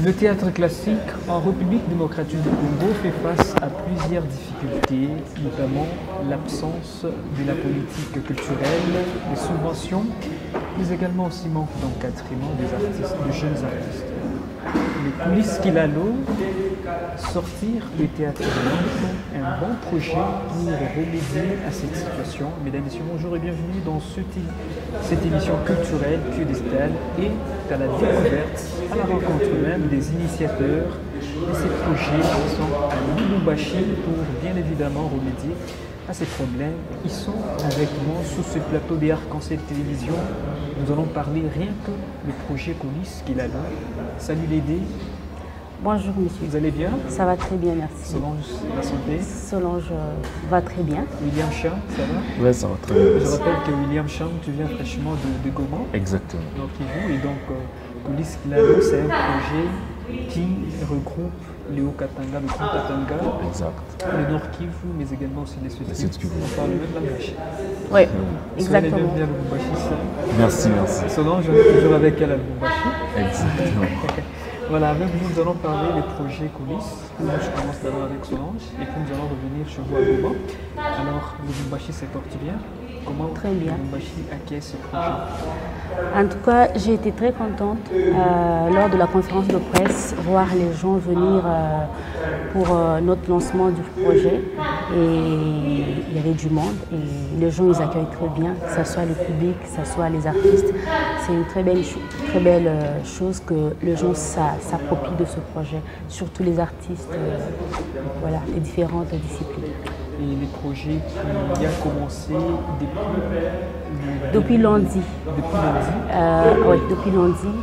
Le théâtre classique en République démocratique du Congo fait face à plusieurs difficultés, notamment l'absence de la politique culturelle, des subventions, mais également aussi manque d'encadrement des artistes, de jeunes artistes. Les coulisses qu'il a l'eau, sortir du théâtre de l'Anse, un bon projet pour remédier à cette situation. Mesdames et messieurs, bonjour et bienvenue dans cette émission culturelle piédestale et à la découverte, à la rencontre même des initiateurs de ces projets qui sont à Lubumbashi pour bien évidemment remédier à ces problèmes. Ils sont avec moi sur ce plateau des Arc-en-Ciel Télévision. Nous allons parler rien que le projet coulisses qu'il a là. Salut Lédé. Bonjour monsieur. Vous allez bien? Ça va très bien, merci. Solange, la santé? Solange va très bien. William Cham, ça va? Oui, ça va très bien. Je rappelle que William Cham, tu viens fraîchement de Goma. Exactement. Nord Kivu. Et donc, Coulisses Kilalo, c'est un projet qui regroupe le Haut-Katanga, le Grand-Katanga, Exact. le Nord Kivu, mais également aussi les Sud Kivu. On parle même langage. Oui, Soyez exactement. bienvenue à Lubumbashi. Merci, merci. Solange, on est toujours avec elle à Lubumbashi. Exactement. Voilà, avec vous, nous allons parler des projets coulisses. Moi, je commence d'abord avec Solange et puis nous allons revenir chez vous à Goma. Alors, Lubumbashi se porte bien. Comment Très bien. Lubumbashi acquiert ce projet? En tout cas, j'ai été très contente lors de la conférence de presse, voir les gens venir pour notre lancement du projet. Et il y avait du monde et les gens ils accueillent très bien, que ce soit le public, que ce soit les artistes. C'est une très belle chose que les gens s'approprient de ce projet, surtout les artistes, voilà, les différentes disciplines. Et les projets qui ont commencé depuis lundi. Depuis lundi? Oui, depuis lundi.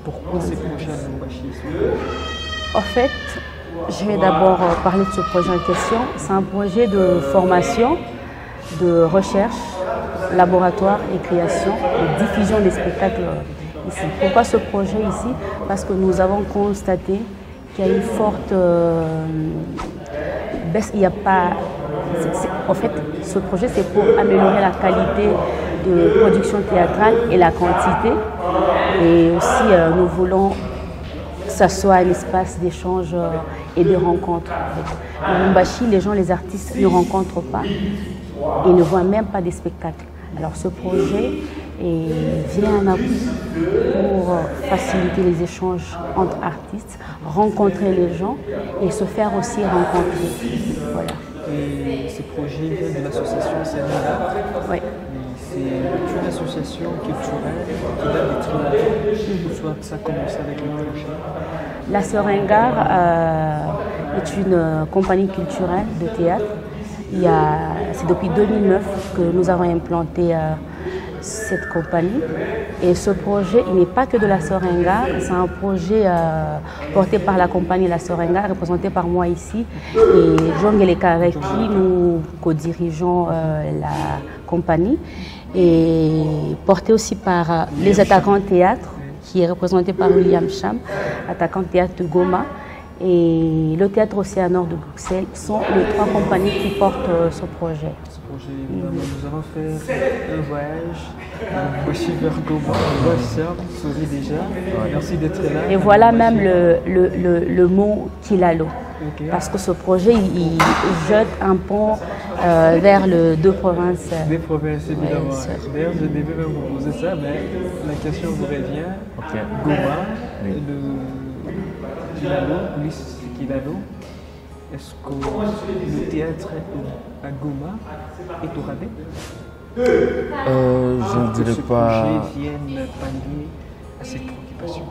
Pourquoi ces projets à Lubumbashi? En fait, je vais d'abord parler de ce projet en question. C'est un projet de formation, de recherche, laboratoire et création et diffusion des spectacles ici. Pourquoi ce projet ici? Parce que nous avons constaté qu'il y a une forte baisse. Il n'y a pas. En fait, ce projet, c'est pour améliorer la qualité de production théâtrale et la quantité. Et aussi, nous voulons que ça soit un espace d'échange et de rencontre. À Lubumbashi, les gens, les artistes ne rencontrent pas et ne voient même pas des spectacles. Alors ce projet vient en appui pour faciliter les échanges entre artistes, rencontrer les gens et se faire aussi rencontrer. Voilà. Et ce projet vient de l'association Sénégal. Oui. C'est une association culturelle qui date des très longtemps. Ou soit ça commence avec le projet? La Seringar est une compagnie culturelle de théâtre. C'est depuis 2009 que nous avons implanté cette compagnie. Et ce projet, il n'est pas que de la Seringar, c'est un projet porté par la compagnie La Seringar, représenté par moi ici, et Jean-Guélé avec qui nous co-dirigeons la compagnie, et porté aussi par les attaquants théâtre, qui est représenté par William Cham, attaquant théâtre de Goma, et le théâtre Océanor de Bruxelles sont les trois compagnies qui portent ce projet. Ce projet, évidemment, nous allons faire un voyage, voici vers Goma, Cham, souris déjà. Merci d'être là. Et voilà même le mot Kilalo. Okay. Parce que ce projet, il jette un pont vers les deux provinces. Des provinces, évidemment. Ouais, d'ailleurs, je devais même vous poser ça, mais la question vous revient. Okay. Goma, Oui. le Kilalo, Coulisses Kilalo. Est-ce que le théâtre à Goma est au rabais? Je ne dirais ce pas. projet vienne pallier à cette préoccupation.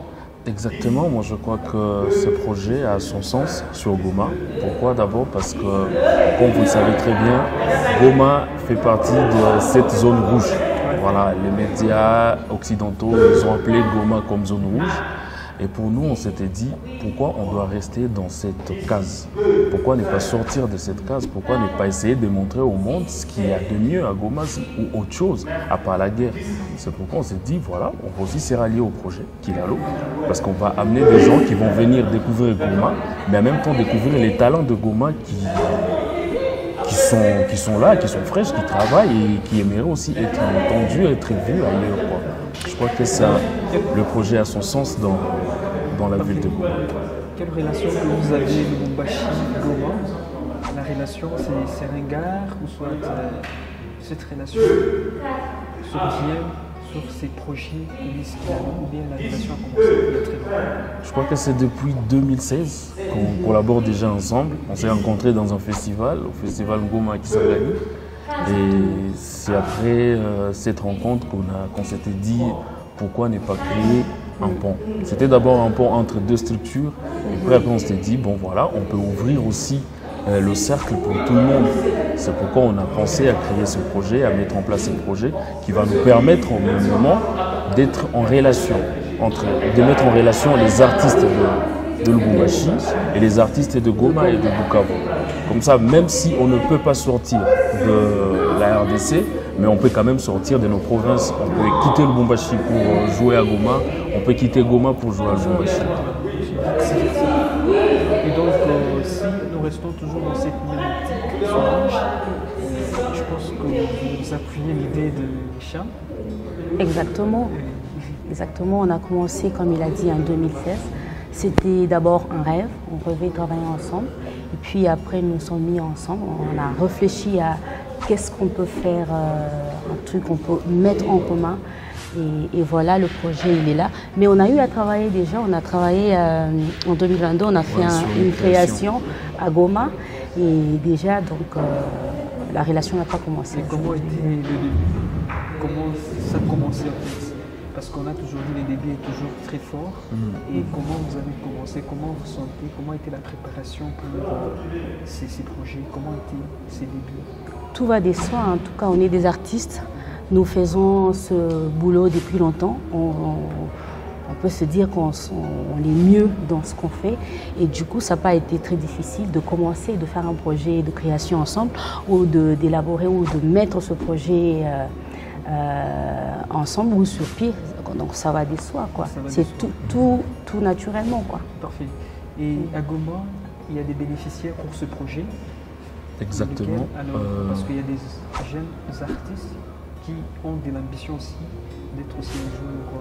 Exactement, moi je crois que ce projet a son sens sur Goma. Pourquoi? D'abord parce que, comme vous le savez très bien, Goma fait partie de cette zone rouge. Voilà, les médias occidentaux ils ont appelé Goma comme zone rouge. Et pour nous, on s'était dit, pourquoi on doit rester dans cette case? Pourquoi ne pas sortir de cette case? Pourquoi ne pas essayer de montrer au monde ce qu'il y a de mieux à Goma ou autre chose, à part la guerre? C'est pourquoi on s'est dit, voilà, on va aussi se rallier au projet Kilalo, parce qu'on va amener des gens qui vont venir découvrir Goma, mais en même temps découvrir les talents de Goma qui sont là, qui sont fraîches, qui travaillent et qui aimeraient aussi être entendus, être vus ailleurs, quoi. Je crois que ça, le projet a son sens dans la ville de Goma. Quelle relation que vous avez de Lubumbashi-Goma? La relation, c'est ringard ou soit cette relation survient sur ces projets ou bien la relation a commencé il y a très longtemps? Je crois que c'est depuis 2016 qu'on collabore déjà ensemble. On s'est rencontrés dans un festival, au festival Ngoma Kisangani. Et c'est après cette rencontre qu'on s'était dit pourquoi ne pas créer un pont. C'était d'abord un pont entre deux structures. Et après on s'était dit, bon voilà, on peut ouvrir aussi le cercle pour tout le monde. C'est pourquoi on a pensé à créer ce projet, à mettre en place ce projet qui va nous permettre au même moment d'être en relation, de mettre en relation les artistes de Lubumbashi et les artistes de Goma et de Bukavu. Comme ça, même si on ne peut pas sortir de la RDC, mais on peut quand même sortir de nos provinces. On peut quitter Lubumbashi pour jouer à Goma, on peut quitter Goma pour jouer à Lubumbashi. Et donc, si nous restons toujours dans cette même optique sauvage, je pense que vous appuyez l'idée de Cham. Exactement. Exactement. On a commencé, comme il a dit, en 2016. C'était d'abord un rêve. On rêvait de travailler ensemble. Et puis après, nous nous sommes mis ensemble. On a réfléchi à qu'est-ce qu'on peut faire, un truc qu'on peut mettre en commun. Et voilà, le projet, il est là. Mais on a eu à travailler déjà. On a travaillé en 2022, on a fait une création à Goma. Et déjà, donc, la relation n'a pas commencé. Mais comment était le début? Comment ça a commencé en fait? Parce qu'on a toujours dit le début est toujours très fort. Et comment vous avez commencé? Comment vous sentez? Comment était la préparation pour ces projets? Comment étaient ces débuts? Tout va de soi. En tout cas, on est des artistes. Nous faisons ce boulot depuis longtemps. On peut se dire qu'on est mieux dans ce qu'on fait. Et du coup, ça n'a pas été très difficile de commencer, de faire un projet de création ensemble ou d'élaborer ou de mettre ce projet ensemble ou sur pied. Donc ça va de soi, quoi. C'est tout naturellement, quoi. Parfait. Et à Goma, il y a des bénéficiaires pour ce projet? Exactement. Alors, parce qu'il y a des jeunes artistes qui ont de l'ambition aussi d'être aussi un jour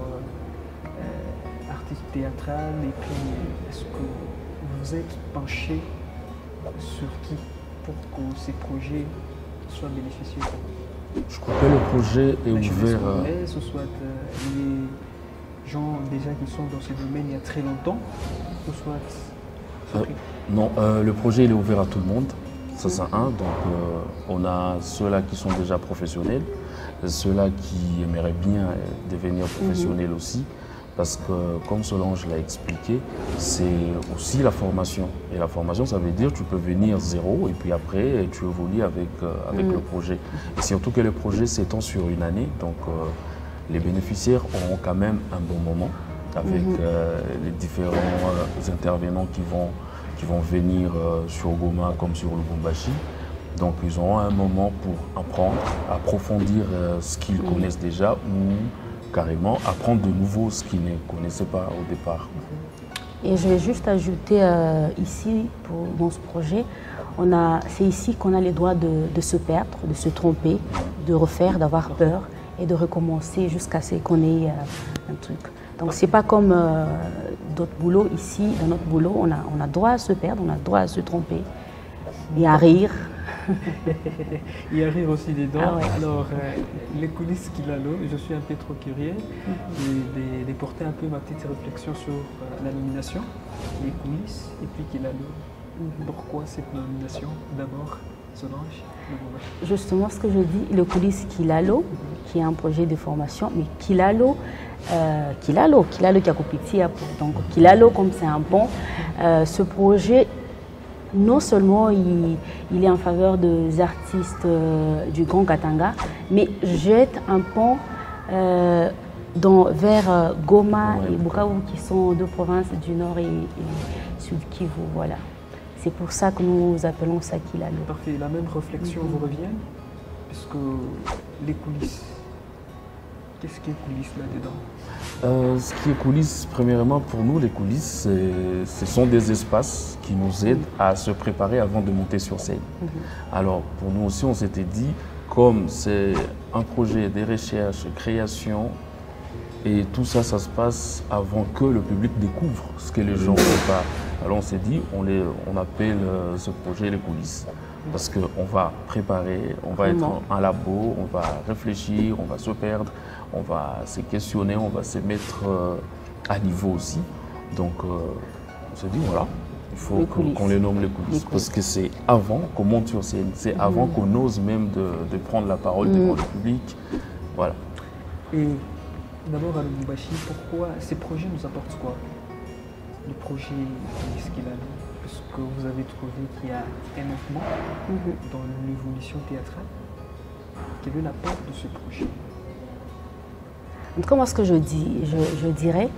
artiste théâtral. Et puis, est-ce que vous êtes penché sur qui pour que ces projets soient bénéficieux? Je crois que le projet est ouvert. Ce soit les gens déjà qui sont dans ce domaine il y a très longtemps, ou soit. Non, le projet il est ouvert à tout le monde. Ça c'est un. Donc on a ceux-là qui sont déjà professionnels, ceux-là qui aimeraient bien devenir professionnels aussi. Parce que, comme Solange l'a expliqué, c'est aussi la formation. Et la formation, ça veut dire que tu peux venir zéro et puis après, tu évolues avec le projet. Et surtout que le projet s'étend sur une année, donc les bénéficiaires auront quand même un bon moment avec les différents intervenants qui vont venir sur Goma comme sur Lubumbashi. Donc, ils auront un moment pour apprendre, approfondir ce qu'ils connaissent déjà ou carrément apprendre de nouveau ce qu'ils ne connaissaient pas au départ. Et je vais juste ajouter ici, dans ce projet, c'est ici qu'on a les droits de se perdre, de se tromper, de refaire, d'avoir peur et de recommencer jusqu'à ce qu'on ait un truc. Donc c'est pas comme d'autres boulots. Ici, dans notre boulot, on a droit à se perdre, on a droit à se tromper et à rire. Il arrive aussi dedans. Ah ouais. Alors, les coulisses Kilalo, je suis un peu trop curieux de porter un peu ma petite réflexion sur la nomination, les coulisses et puis Kilalo. Pourquoi cette nomination d'abord, Solange Lubumbashi? Justement, ce que je dis, le coulisses Kilalo, qui est un projet de formation, mais Kilalo qui a coupé donc Kilalo, comme c'est un pont, ce projet, non seulement il est en faveur des artistes du Grand Katanga, mais jette un pont vers Goma et Bukavu, qui sont deux provinces du nord et sud Kivu. Voilà. C'est pour ça que nous appelons ça Kilalo. Parfait. La même réflexion vous revient, puisque les coulisses, qu'est-ce qui est coulisses là-dedans? Ce qui est coulisses, premièrement, pour nous, les coulisses, ce sont des espaces qui nous aident à se préparer avant de monter sur scène. Alors, pour nous aussi, on s'était dit, comme c'est un projet de recherche, création, et tout ça, ça se passe avant que le public découvre ce que les gens préparent. Alors on s'est dit, on appelle ce projet les coulisses. Parce qu'on va préparer, on va être en labo, on va réfléchir, on va se perdre, on va se questionner, on va se mettre à niveau aussi. Donc on s'est dit, voilà, il faut qu'on les nomme les coulisses. Parce que c'est avant qu'on monte sur scène, c'est avant qu'on ose même de prendre la parole devant le public. Voilà. Et d'abord à Lubumbashi, pourquoi ces projets nous apportent quoi? Le projet Coulisses Kilalo, parce que vous avez trouvé qu'il y a un mouvement dans l'évolution théâtrale. Quel est l'apport de ce projet? Comment est-ce que je dirais,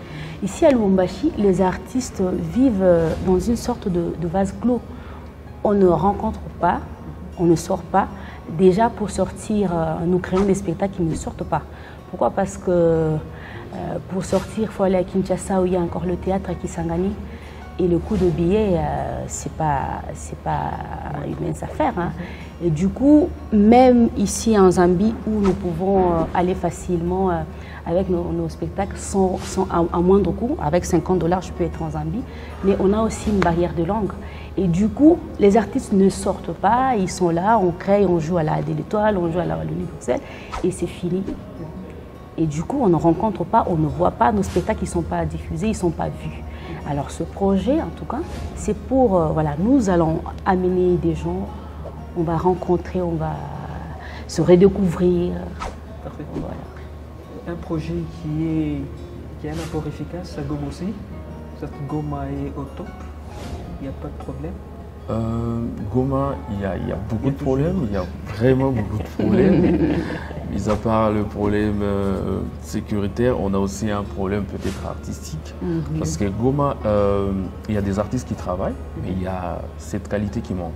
ici à Lubumbashi, les artistes vivent dans une sorte de vase clos. On ne rencontre pas, on ne sort pas. Déjà pour sortir, nous créons des spectacles qui ne sortent pas. Pourquoi? Parce que pour sortir, il faut aller à Kinshasa où il y a encore le théâtre à Kisangani. Et le coût de billet, c'est pas une mince affaire. Hein. Et du coup, même ici en Zambie, où nous pouvons aller facilement avec nos spectacles à moindre coût, avec 50 $, je peux être en Zambie, mais on a aussi une barrière de langue. Et du coup, les artistes ne sortent pas, ils sont là, on crée, on joue à la de l'Étoile, on joue à la Wallonie-Bruxelles, et c'est fini. Et du coup, on ne rencontre pas, on ne voit pas, nos spectacles ne sont pas diffusés, ils ne sont pas vus. Alors ce projet, en tout cas, c'est pour, voilà, nous allons amener des gens, on va rencontrer, on va se redécouvrir. Parfait. Voilà. Un projet qui a un apport efficace à Goma aussi. Cette Goma est au top, il n'y a pas de problème. Goma, il y a beaucoup de problèmes, il y a vraiment beaucoup de problèmes. Mis à part le problème sécuritaire, on a aussi un problème peut-être artistique. Parce que Goma, il y a des artistes qui travaillent, mais il y a cette qualité qui manque.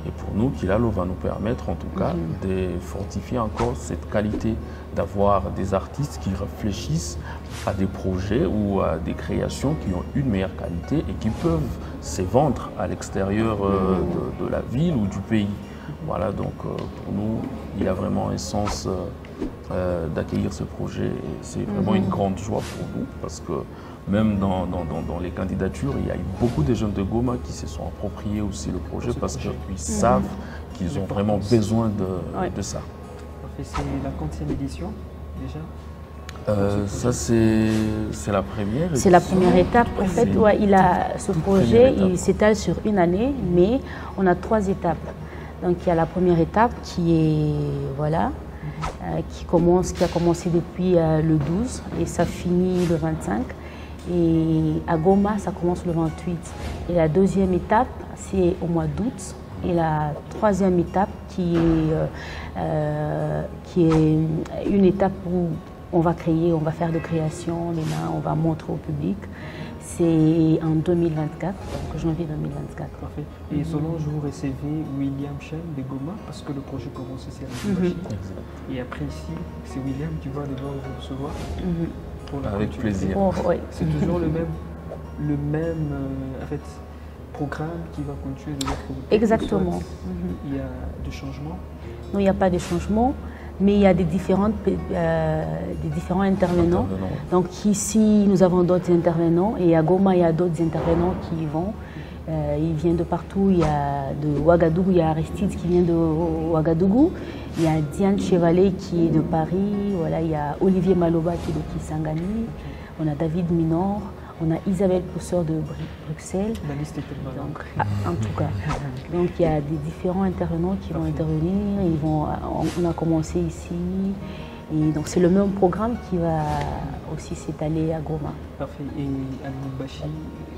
Et pour nous, Kilalo va nous permettre en tout cas de fortifier encore cette qualité, d'avoir des artistes qui réfléchissent à des projets ou à des créations qui ont une meilleure qualité et qui peuvent se vendre à l'extérieur de la ville ou du pays. Voilà, donc pour nous, il y a vraiment un sens d'accueillir ce projet. C'est vraiment une grande joie pour nous parce que même dans les candidatures, il y a eu beaucoup de jeunes de Goma qui se sont appropriés aussi le projet parce qu'ils savent qu'ils ont vraiment besoin de ça. C'est la 40e édition déjà? Ça, c'est la première. C'est la première étape. En fait, ce projet, il s'étale sur une année, mais on a 3 étapes. Donc, il y a la première étape qui est, voilà, qui a commencé depuis le 12 et ça finit le 25. Et à Goma, ça commence le 28. Et la deuxième étape, c'est au mois d'août. Et la troisième étape, qui est une étape où on va créer, on va faire de création, on va montrer au public. C'est en 2024, donc janvier 2024. Parfait. Et Solange, vous recevez William Chen de Goma parce que le projet commence ici à Lubumbashi. Et après ici, c'est William qui va devoir vous recevoir. Avec plaisir. C'est toujours le même en fait, programme qui va continuer de votre côté. Exactement. Il y a des changements? Non, il n'y a pas de changements, mais il y a des différents intervenants. Donc ici, nous avons d'autres intervenants et à Goma, il y a d'autres intervenants qui y vont. Ils viennent de partout. Il y a de Ouagadougou, il y a Aristide qui vient de Ouagadougou. Il y a Diane Chevalet qui est de Paris. Voilà, il y a Olivier Maloba qui est de Kisangani. On a David Minor. On a Isabelle Pousseur de Bruxelles. La liste est tellement longue. En tout cas. Donc il y a des différents intervenants qui vont intervenir. On a commencé ici. Et donc c'est le même programme qui va aussi s'étaler à Goma. Parfait. Et à Lubumbashi,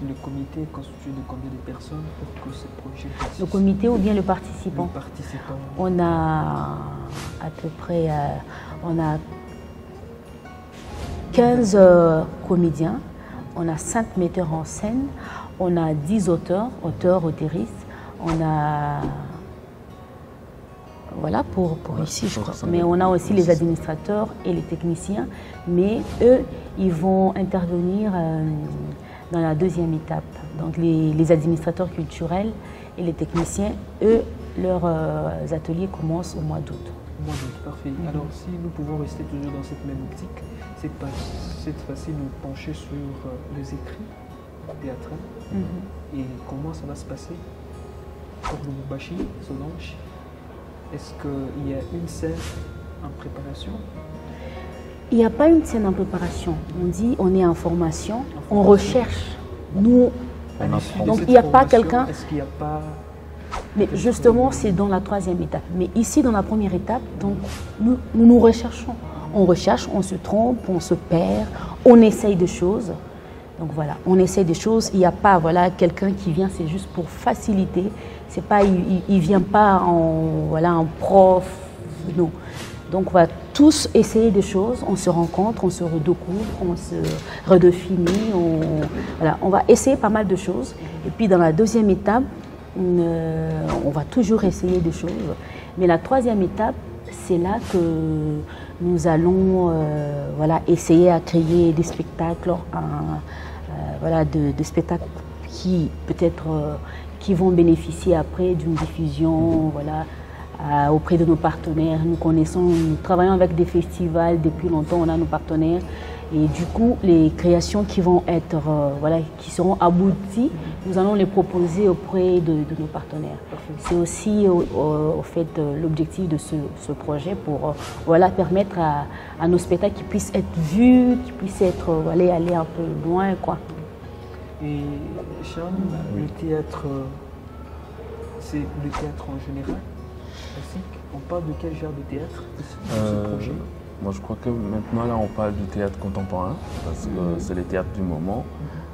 le comité est constitué de combien de personnes pour que ce projet persiste? Le comité ou bien le participant? Le participant. On a à peu près 15 comédiens, on a 5 metteurs en scène, on a 10 auteurs, autrices, on a... Voilà pour ici, je crois. Mais on a aussi les administrateurs et les techniciens. Mais eux, ils vont intervenir dans la deuxième étape. Donc les administrateurs culturels et les techniciens, eux, leurs ateliers commencent au mois d'août. Mois d'août, parfait. Alors si nous pouvons rester toujours dans cette même optique, cette fois-ci nous pencher sur les écrits théâtraux. Et comment ça va se passer pour Lubumbashi, Solange? Est-ce qu'il y a une scène en préparation? Il n'y a pas une scène en préparation. On dit on est en formation, on recherche. Nous, donc il n'y a pas quelqu'un. Est-ce qu'il n'y a pas... Mais justement, c'est dans la troisième étape. Mais ici, dans la première étape, donc, nous recherchons. On recherche, on se trompe, on se perd, on essaye des choses. Donc voilà, on essaye des choses. Il n'y a pas quelqu'un qui vient, c'est juste pour faciliter. C'est pas, il ne vient pas en prof, non. Donc on va tous essayer des choses, on se rencontre, on se redécouvre, on se redéfinit. On va essayer pas mal de choses. Et puis dans la deuxième étape, on va toujours essayer des choses. Mais la troisième étape, c'est là que nous allons essayer à créer des spectacles, de spectacles qui peut-être qui vont bénéficier après d'une diffusion auprès de nos partenaires. Nous travaillons avec des festivals depuis longtemps, on a nos partenaires. Et du coup, les créations qui vont être, qui seront abouties, nous allons les proposer auprès de nos partenaires. C'est aussi au fait l'objectif de ce projet pour permettre à nos spectacles qui puissent être vus, qui puissent être, aller un peu loin, quoi. Et Charles, le théâtre, c'est le théâtre en général, classique. On parle de quel genre de théâtre dans ce projet? Moi, je crois que maintenant, là, on parle du théâtre contemporain, parce que c'est le théâtre du moment.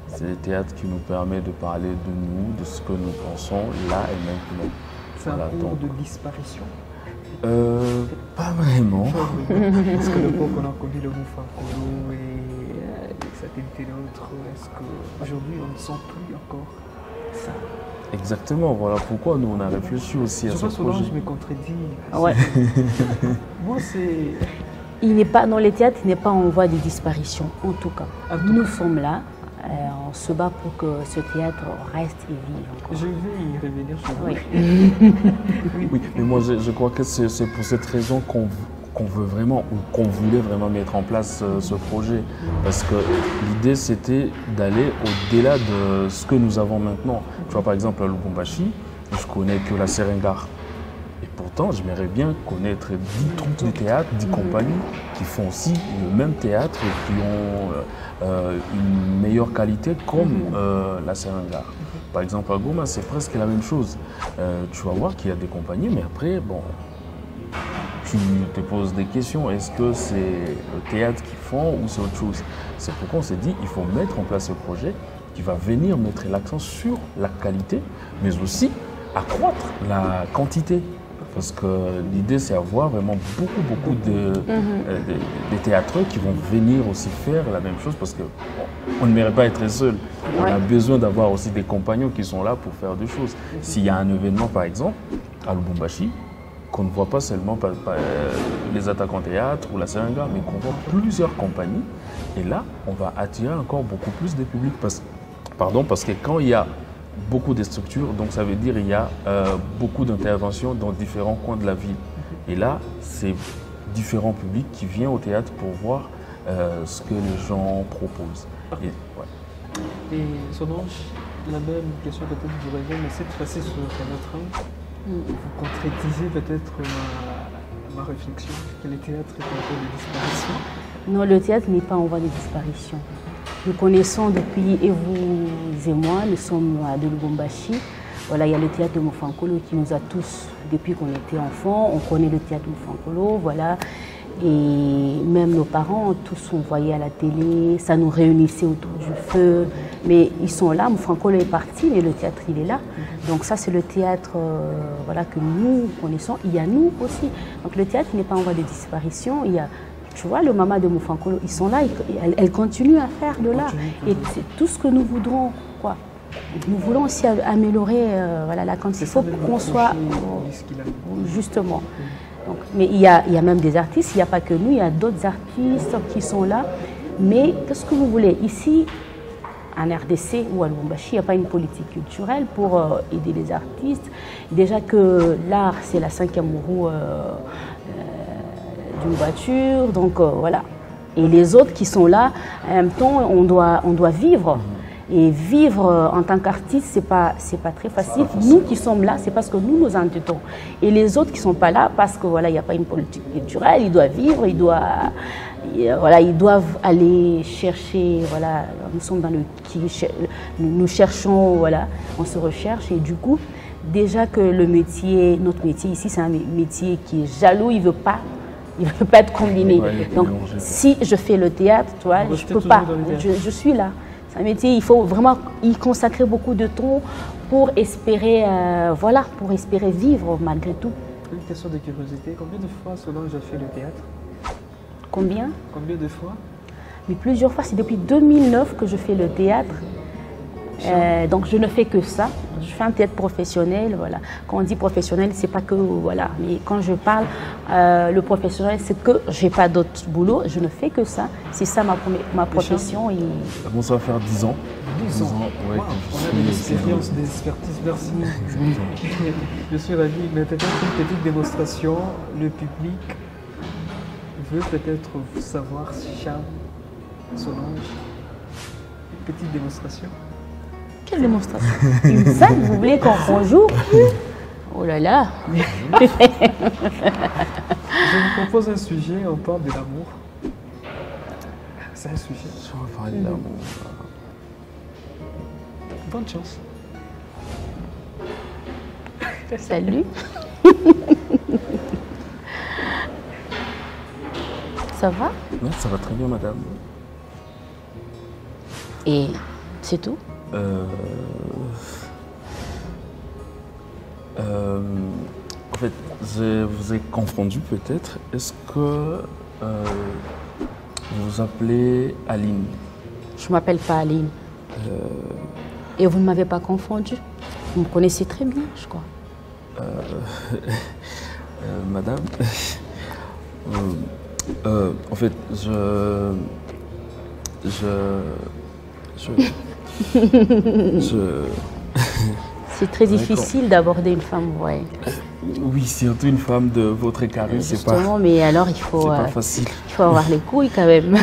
C'est le théâtre qui nous permet de parler de nous, de ce que nous pensons, là et maintenant. C'est un cours de disparition? Pas vraiment. Est-ce que le cours qu'on a connu, le Moufakolo et Satellite et l'autre, est-ce qu'aujourd'hui, on ne sent plus encore ça? Exactement, voilà pourquoi nous, on a réfléchi aussi à ce projet. Solange me contredit. Ouais. Moi, c'est... Il n'est pas, dans les théâtres, il n'est pas en voie de disparition, en tout cas. Nous sommes là, on se bat pour que ce théâtre reste et vive encore. Je vais y revenir sur vous. Oui. Oui, mais moi je crois que c'est pour cette raison qu'on veut vraiment, ou qu'on voulait vraiment mettre en place ce projet. Parce que l'idée c'était d'aller au-delà de ce que nous avons maintenant. Tu vois, par exemple à Lubumbashi, je connais que la Serengar. Et pourtant, j'aimerais bien connaître 10 troupes de théâtre, 10 compagnies qui font aussi le même théâtre et qui ont une meilleure qualité comme la Serengar. Par exemple, à Goma, c'est presque la même chose. Tu vas voir qu'il y a des compagnies, mais après, bon, tu te poses des questions. Est-ce que c'est le théâtre qu'ils font ou c'est autre chose? C'est pourquoi on s'est dit qu'il faut mettre en place ce projet qui va venir mettre l'accent sur la qualité, mais aussi accroître la quantité. Parce que l'idée, c'est avoir vraiment beaucoup de théâtreux qui vont venir aussi faire la même chose parce qu'on ne mérite pas être seul. On a besoin d'avoir aussi des compagnons qui sont là pour faire des choses. S'il y a un événement, par exemple, à Lubumbashi, qu'on ne voit pas seulement les attaquants théâtre ou la Serenga, mais qu'on voit plusieurs compagnies. Et là, on va attirer encore beaucoup plus de public. Parce que quand il y a beaucoup de structures, donc ça veut dire qu'il y a beaucoup d'interventions dans différents coins de la ville. Et là, c'est différents publics qui viennent au théâtre pour voir ce que les gens proposent. Et Solange, la même question peut-être vous reviens, mais cette fois-ci sur notre angle, vous concrétisez peut-être ma réflexion, que le théâtre est en voie de disparition? Non, le théâtre n'est pas en voie de disparition. nous connaissons depuis, et vous et moi, nous sommes de Lubumbashi. Voilà, il y a le théâtre de Mofankolo qui nous a tous, depuis qu'on était enfants, on connaît le théâtre de Mofankolo, voilà. Et même nos parents, tous on voyait à la télé, ça nous réunissait autour du feu. Mais ils sont là, Mofankolo est parti, mais le théâtre il est là. Donc ça c'est le théâtre voilà, que nous connaissons. Il y a nous aussi. Donc le théâtre n'est pas en voie de disparition. Il y a, tu vois, le Mama de Mofankolo, ils sont là, elles continuent à faire de l'art. Et c'est tout ce que nous voudrons, quoi. Nous voulons aussi améliorer voilà, la quantité. Il faut qu'on soit justement. Donc, mais il y a même des artistes, il n'y a pas que nous, il y a d'autres artistes qui sont là. Mais qu'est-ce que vous voulez? Ici, en RDC ou à Lubumbashi, il n'y a pas une politique culturelle pour aider les artistes. Déjà que l'art, c'est la 5e roue d'une voiture. Donc voilà. Et les autres qui sont là, en même temps, on doit vivre. Et vivre en tant qu'artiste, c'est pas très facile. Nous qui sommes là, c'est parce que nous nous entendons. Et les autres qui ne sont pas là, parce que voilà, il n'y a pas une politique culturelle, ils doivent vivre, voilà, ils doivent aller chercher. Voilà, nous sommes dans nous cherchons, voilà, on se recherche. Et du coup, déjà que notre métier ici, c'est un métier qui est jaloux, il ne veut pas être combiné. Donc, si je fais le théâtre, tu vois, je ne peux pas. Je suis là. C'est un métier, il faut vraiment y consacrer beaucoup de temps pour espérer, voilà, pour espérer vivre malgré tout. Une question de curiosité, combien de fois Solange a fait le théâtre? Combien? Combien de fois? Mais plusieurs fois, c'est depuis 2009 que je fais le théâtre. Donc je ne fais que ça. Je fais un théâtre professionnel, voilà. Quand on dit professionnel, c'est pas que, voilà. Mais quand je parle, le professionnel, c'est que j'ai pas d'autre boulot, je ne fais que ça. C'est ça ma profession. Et... Bon, ça va faire 10 ans. 10 ans, ouais, wow. On a de l'expérience, des expertises, merci. Je suis ravi, mais peut-être une petite démonstration. Le public veut peut-être savoir si Cham, Solange, une petite démonstration. Quelle démonstration? Une scène, vous voulez qu'on joue? Oh là là. Je vous propose un sujet, on parle de l'amour. C'est un sujet. On va parler de l'amour. Bonne chance. Salut. Ça va? Oui, ça va très bien, madame. Et c'est tout? En fait, je vous ai confondu peut-être. Est-ce que vous vous appelez Aline? Je ne m'appelle pas Aline. Et vous ne m'avez pas confondu. Vous me connaissez très bien, je crois. Madame, en fait, C'est très difficile d'aborder une femme, ouais. Oui, surtout une femme de votre carré, c'est pas... Justement, mais alors il faut... C'est pas facile. Il faut avoir les couilles quand même.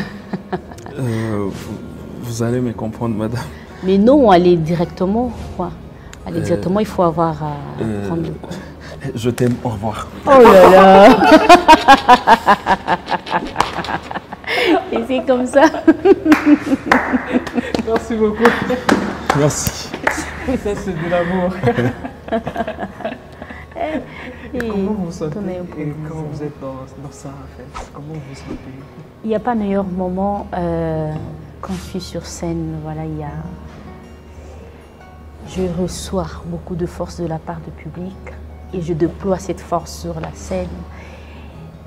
Vous allez me comprendre, madame. Mais non, aller directement, quoi. Aller directement, il faut avoir à prendre le coup. Je t'aime, au revoir. Oh là là. Et c'est comme ça. Merci beaucoup. Merci. Ça, c'est de l'amour. Comment vous vous sentez et quand vous êtes dans ça, en fait? Comment vous vous sentez? Il n'y a pas meilleur moment quand je suis sur scène. Voilà, je reçois beaucoup de force de la part du public et je déploie cette force sur la scène.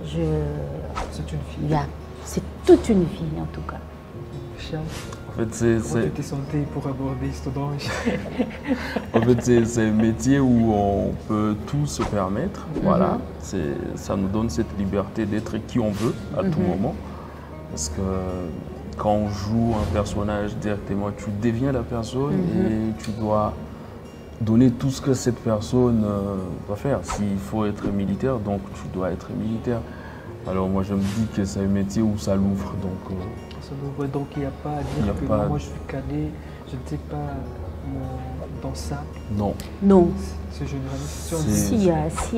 C'est une vie. C'est toute une vie, en tout cas. Cham, en fait, c'est... Comment tu t'es senti pour aborder Solange? En fait, c'est un métier où on peut tout se permettre. Voilà. Ça nous donne cette liberté d'être qui on veut à tout moment. Parce que quand on joue un personnage directement, tu deviens la personne et tu dois donner tout ce que cette personne doit faire. S'il faut être militaire, donc tu dois être militaire. Alors moi je me dis que c'est un métier où ça l'ouvre. Donc il n'y a pas à dire que moi je suis cadet, je ne sais pas dans ça. Non. Non. C'est généraliste. S'il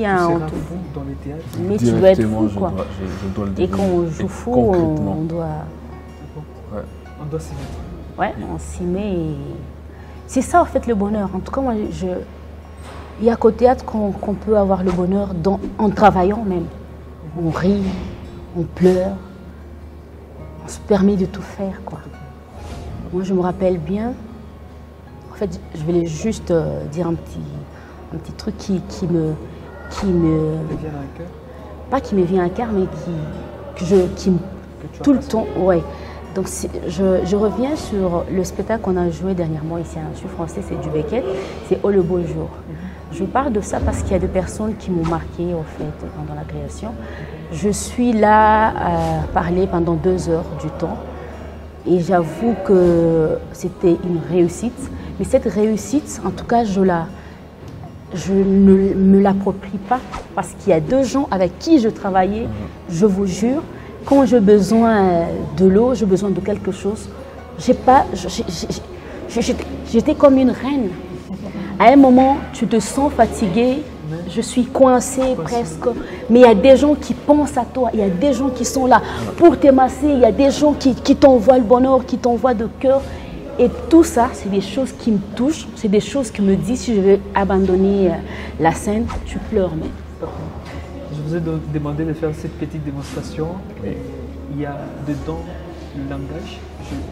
y a un dans les théâtres. Mais tu dois être fou, quoi. Je dois le et quand on joue fou, on doit... On doit s'y mettre. Ouais, on s'y met. C'est ça en fait le bonheur. En tout cas, moi, il y a qu'au théâtre qu'on peut avoir le bonheur en travaillant même. On rit, on pleure, on se permet de tout faire, quoi. Moi, je me rappelle bien. En fait, je vais juste dire un petit truc qui me vient à cœur. Pas qui me vient à cœur, mais tout le temps, ouais. Donc je reviens sur le spectacle qu'on a joué dernièrement ici à l'Institut français, c'est du Beckett, c'est Oh le beau jour. Je parle de ça parce qu'il y a des personnes qui m'ont marqué en fait pendant la création. Je suis là à parler pendant 2 heures du temps et j'avoue que c'était une réussite. Mais cette réussite, en tout cas, je ne me l'approprie pas parce qu'il y a 2 gens avec qui je travaillais, je vous jure, quand j'ai besoin de l'eau, j'ai besoin de quelque chose, j'étais comme une reine. À un moment, tu te sens fatigué, je suis coincée presque, mais il y a des gens qui pensent à toi, il y a des gens qui sont là pour te masser, il y a des gens qui t'envoient le bonheur, qui t'envoient de cœur. Et tout ça, c'est des choses qui me touchent, c'est des choses qui me disent si je vais abandonner la scène, tu pleures même. Je vous ai demandé de faire cette petite démonstration. Oui. Il y a dedans le langage,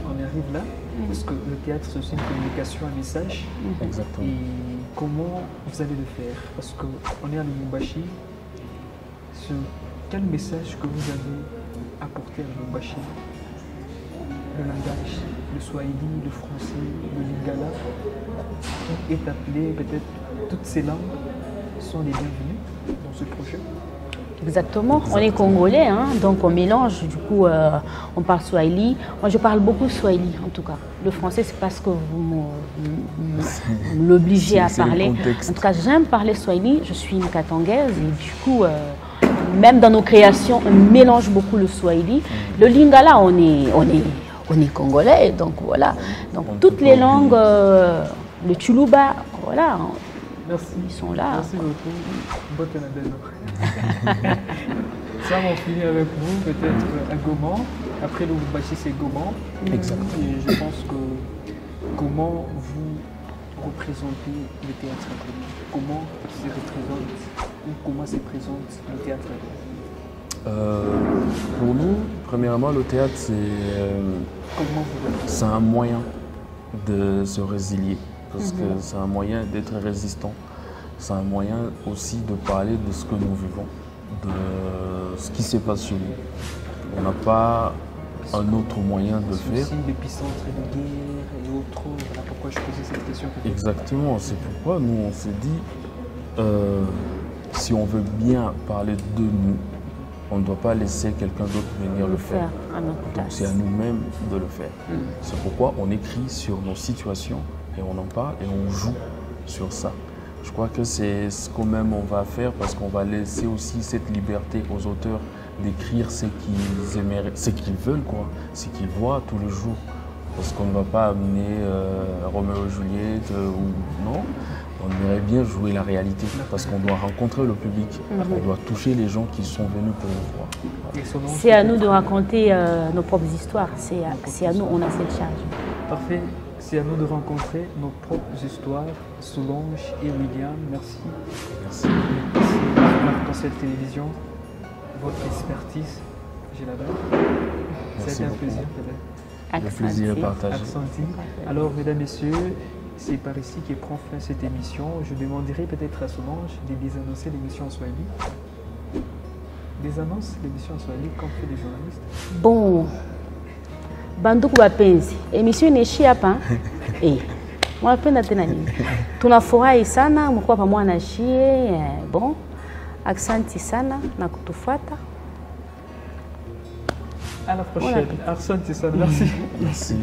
on arrive là, parce que le théâtre c'est aussi une communication, un message. Exactement. Et comment vous allez le faire? Parce qu'on est à Lubumbashi, sur quel message que vous allez apporter à Lubumbashi? Le langage, le swahili, le français, le lingala, tout est appelé, peut-être toutes ces langues sont les bienvenues dans ce projet. Exactement, on est congolais, hein, donc on mélange, du coup on parle swahili. Moi je parle beaucoup swahili en tout cas. Le français c'est parce que vous m'obligez à parler. En tout cas j'aime parler swahili, je suis une katangaise et du coup même dans nos créations on mélange beaucoup le swahili. Le lingala on est congolais, donc voilà. Donc toutes les langues, le tsholuba, voilà. Merci. Ils sont là. Merci beaucoup. Ça, on finit avec vous, peut-être à Goman. Après, le Lubumbashi, c'est Goman. Exactement. Et je pense que comment vous représentez le théâtre inconnu? Comment se représente ou comment se présente le théâtre inconnu? Pour nous, premièrement, le théâtre, c'est un moyen de se résilier. Parce que c'est un moyen d'être résistant. C'est un moyen aussi de parler de ce que nous vivons, de ce qui se passe chez nous. On n'a pas un autre moyen de faire. C'est aussi l'épicentre de guerre et autres. Voilà pourquoi je posais cette question. Exactement. C'est pourquoi nous, on s'est dit, si on veut bien parler de nous, on ne doit pas laisser quelqu'un d'autre venir le faire. Donc c'est à nous-mêmes de le faire. C'est pourquoi on écrit sur nos situations et on en parle et on joue sur ça. Je crois que c'est ce qu'on même on va faire parce qu'on va laisser aussi cette liberté aux auteurs d'écrire ce qu'ils aimeraient, ce qu'ils veulent, quoi, ce qu'ils voient tous les jours. Parce qu'on ne va pas amener Roméo et Juliette ou non. On aimerait bien jouer la réalité parce qu'on doit rencontrer le public, on doit toucher les gens qui sont venus pour le voir. C'est à nous de raconter nos propres histoires, c'est à nous, on a cette charge. Parfait, c'est à nous de rencontrer nos propres histoires. Solange et William, merci. Merci. Dans cette télévision, votre expertise, j'ai la balle. C'était un plaisir. Le plaisir est partagé. Alors, mesdames, messieurs, c'est par ici que prend fin cette émission. Je demanderai peut-être à Solange de désannoncer l'émission en Swahili. Désannonce l'émission en Swahili comme fait les journalistes. Bon, banduku wapenzi, émission inaishia hapa. Mwapenda tena nini? Tunafurahi sana mko pamoja na shie. Bon, asante sana na kutufuata. À la prochaine. Asante sana, merci. Merci.